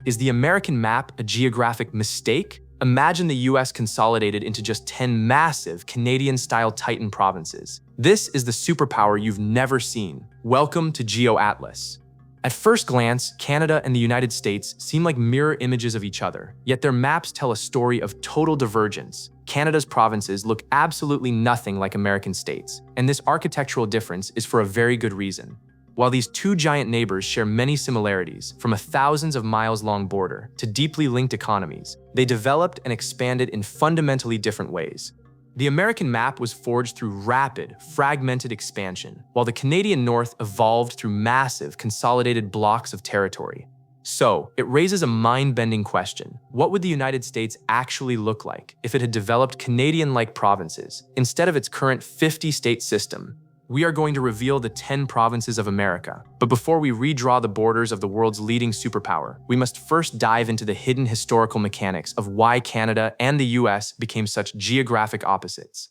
Is the American map a geographic mistake? Imagine the US consolidated into just 10 massive Canadian-style Titan provinces. This is the superpower you've never seen. Welcome to GeoAtlas. At first glance, Canada and the United States seem like mirror images of each other, yet their maps tell a story of total divergence. Canada's provinces look absolutely nothing like American states, and this architectural difference is for a very good reason. While these two giant neighbors share many similarities, from a thousands of miles long border to deeply linked economies, they developed and expanded in fundamentally different ways. The American map was forged through rapid, fragmented expansion, while the Canadian North evolved through massive, consolidated blocks of territory. So, it raises a mind-bending question. What would the United States actually look like if it had developed Canadian-like provinces instead of its current 50-state system? We are going to reveal the 10 provinces of America. But before we redraw the borders of the world's leading superpower, we must first dive into the hidden historical mechanics of why Canada and the US became such geographic opposites.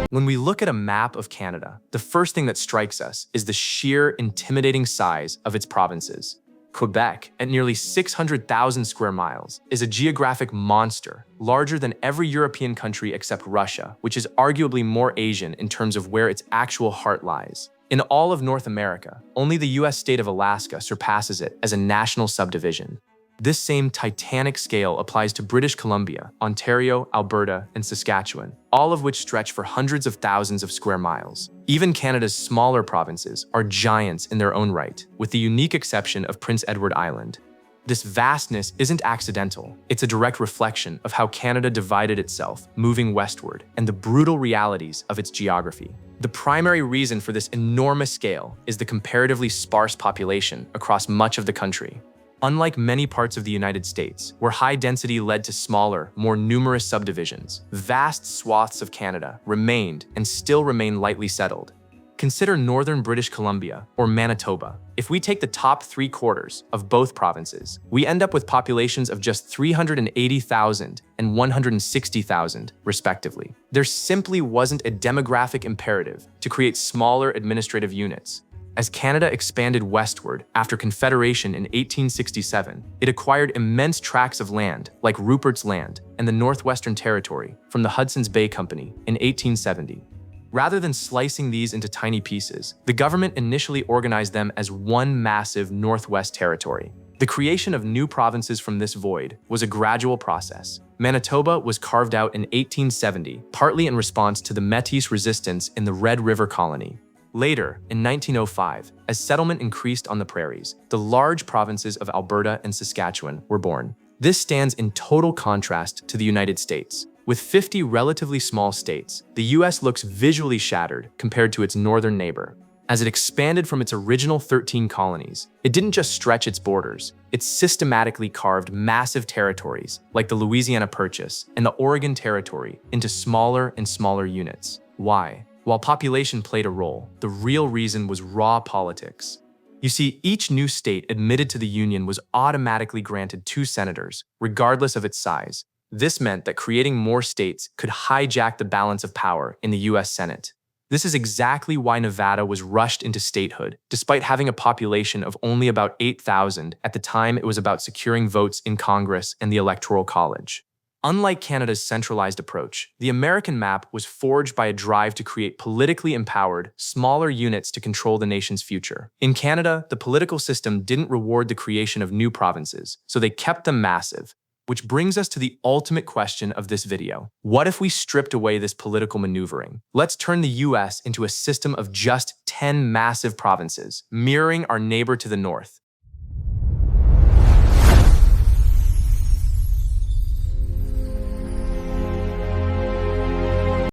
When we look at a map of Canada, the first thing that strikes us is the sheer intimidating size of its provinces. Quebec, at nearly 600,000 square miles, is a geographic monster, larger than every European country except Russia, which is arguably more Asian in terms of where its actual heart lies. In all of North America, only the US state of Alaska surpasses it as a national subdivision. This same titanic scale applies to British Columbia, Ontario, Alberta, and Saskatchewan, all of which stretch for hundreds of thousands of square miles. Even Canada's smaller provinces are giants in their own right, with the unique exception of Prince Edward Island. This vastness isn't accidental. It's a direct reflection of how Canada divided itself, moving westward, and the brutal realities of its geography. The primary reason for this enormous scale is the comparatively sparse population across much of the country. Unlike many parts of the United States, where high density led to smaller, more numerous subdivisions, vast swaths of Canada remained and still remain lightly settled. Consider northern British Columbia or Manitoba. If we take the top 3/4 of both provinces, we end up with populations of just 380,000 and 160,000, respectively. There simply wasn't a demographic imperative to create smaller administrative units. As Canada expanded westward after Confederation in 1867, it acquired immense tracts of land like Rupert's Land and the Northwestern Territory from the Hudson's Bay Company in 1870. Rather than slicing these into tiny pieces, the government initially organized them as one massive Northwest Territory. The creation of new provinces from this void was a gradual process. Manitoba was carved out in 1870, partly in response to the Métis resistance in the Red River Colony. Later, in 1905, as settlement increased on the prairies, the large provinces of Alberta and Saskatchewan were born. This stands in total contrast to the United States. With 50 relatively small states, the US looks visually shattered compared to its northern neighbor. As it expanded from its original 13 colonies, it didn't just stretch its borders, it systematically carved massive territories like the Louisiana Purchase and the Oregon Territory into smaller and smaller units. Why? While population played a role, the real reason was raw politics. You see, each new state admitted to the Union was automatically granted 2 senators, regardless of its size. This meant that creating more states could hijack the balance of power in the US Senate. This is exactly why Nevada was rushed into statehood, despite having a population of only about 8,000 at the time it was about securing votes in Congress and the Electoral College. Unlike Canada's centralized approach, the American map was forged by a drive to create politically empowered, smaller units to control the nation's future. In Canada, the political system didn't reward the creation of new provinces, so they kept them massive. Which brings us to the ultimate question of this video. What if we stripped away this political maneuvering? Let's turn the US into a system of just 10 massive provinces, mirroring our neighbor to the north.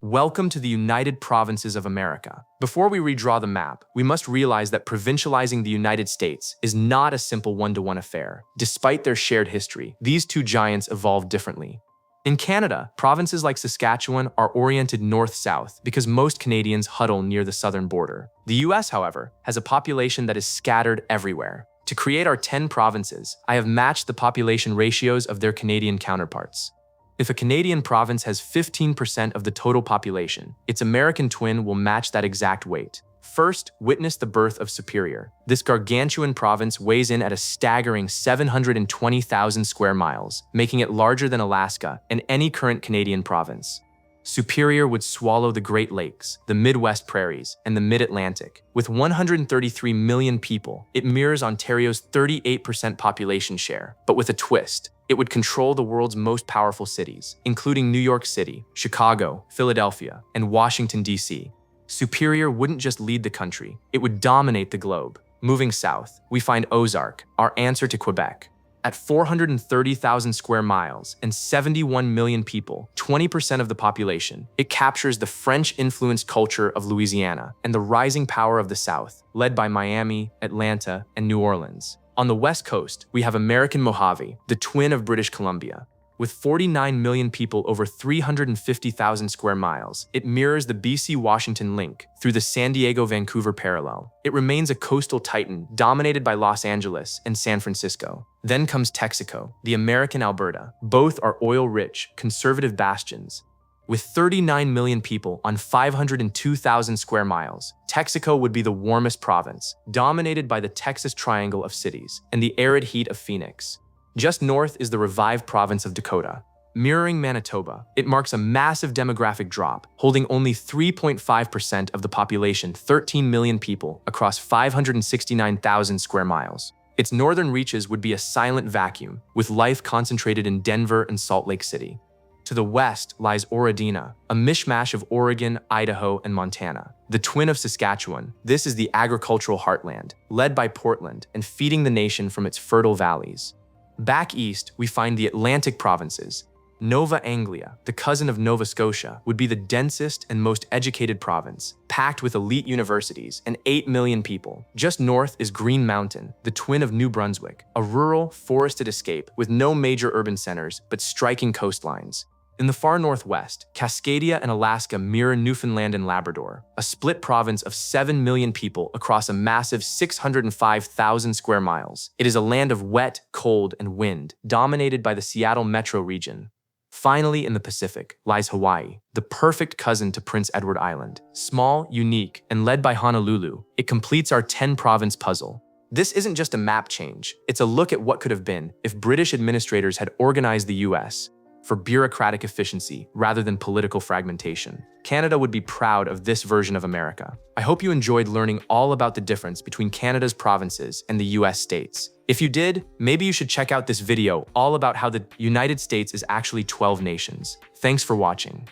Welcome to the United Provinces of America. Before we redraw the map, we must realize that provincializing the United States is not a simple one-to-one affair. Despite their shared history, these two giants evolved differently. In Canada, provinces like Saskatchewan are oriented north-south because most Canadians huddle near the southern border. The US, however, has a population that is scattered everywhere. To create our 10 provinces, I have matched the population ratios of their Canadian counterparts. If a Canadian province has 15% of the total population, its American twin will match that exact weight. First, witness the birth of Superior. This gargantuan province weighs in at a staggering 720,000 square miles, making it larger than Alaska and any current Canadian province. Superior would swallow the Great Lakes, the Midwest prairies, and the Mid-Atlantic. With 133 million people, it mirrors Ontario's 38% population share, but with a twist. It would control the world's most powerful cities, including New York City, Chicago, Philadelphia, and Washington, D.C. Superior wouldn't just lead the country, it would dominate the globe. Moving south, we find Ozark, our answer to Quebec. At 430,000 square miles and 71 million people, 20% of the population, it captures the French-influenced culture of Louisiana and the rising power of the South, led by Miami, Atlanta, and New Orleans. On the west coast, we have American Mojave, the twin of British Columbia. With 49 million people over 350,000 square miles, it mirrors the BC-Washington link through the San Diego-Vancouver parallel. It remains a coastal titan dominated by Los Angeles and San Francisco. Then comes Texico, the American Alberta. Both are oil-rich, conservative bastions. With 39 million people on 502,000 square miles, Texico would be the warmest province, dominated by the Texas Triangle of cities and the arid heat of Phoenix. Just north is the revived province of Dakota. Mirroring Manitoba, it marks a massive demographic drop, holding only 3.5% of the population, 13 million people, across 569,000 square miles. Its northern reaches would be a silent vacuum, with life concentrated in Denver and Salt Lake City. To the west lies Oradina, a mishmash of Oregon, Idaho, and Montana. The twin of Saskatchewan, this is the agricultural heartland, led by Portland and feeding the nation from its fertile valleys. Back east, we find the Atlantic provinces. Nova Anglia, the cousin of Nova Scotia, would be the densest and most educated province, packed with elite universities and 8 million people. Just north is Green Mountain, the twin of New Brunswick, a rural, forested escape with no major urban centers but striking coastlines. In the far northwest, Cascadia and Alaska mirror Newfoundland and Labrador, a split province of 7 million people across a massive 605,000 square miles. It is a land of wet, cold, and wind, dominated by the Seattle metro region. Finally, in the Pacific, lies Hawaii, the perfect cousin to Prince Edward Island. Small, unique, and led by Honolulu, it completes our 10-province puzzle. This isn't just a map change, it's a look at what could have been if British administrators had organized the US for bureaucratic efficiency rather than political fragmentation. Canada would be proud of this version of America. I hope you enjoyed learning all about the difference between Canada's provinces and the US states. If you did, maybe you should check out this video all about how the United States is actually 12 nations. Thanks for watching.